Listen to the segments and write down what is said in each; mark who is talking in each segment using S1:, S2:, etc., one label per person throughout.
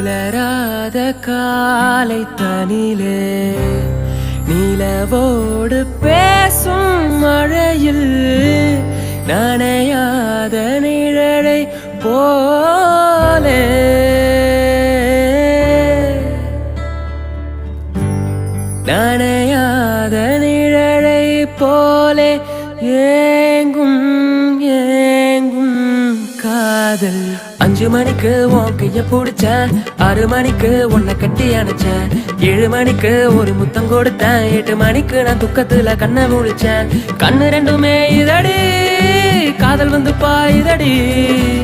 S1: புலராத காலை தனிலே நிலவோடு பேசும் மழையில் நனையாத நிழலை போலே நனையாத நிழலை போலே ஏங்கும் ஏங்கும் காதல் 5 மணிக்கு உன் கைய பிடிச்சேன் 6 மணிக்கு உன்னை கட்டி அணைச்சேன் 7 மணிக்கு ஒரு முத்தம் கொடுத்தேன் 8 மணிக்கு நான் துக்கத்துல கண்ணை முழிச்சேன் கண்ணு ரெண்டுமே இதடி காதல் வந்து பாயுதடி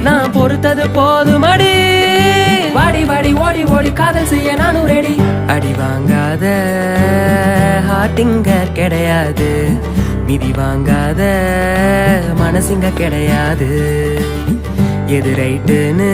S1: நான் பொறுத்தது போதுமடி வாடி வாடி ஓடி ஓடி காதல் செய்ய நானும் ரெடி அடி வாங்காத ஹார்ட்டிங்க கிடையாது மிதி வாங்காத மனசிங்க கிடையாது எது ரைட்டுன்னு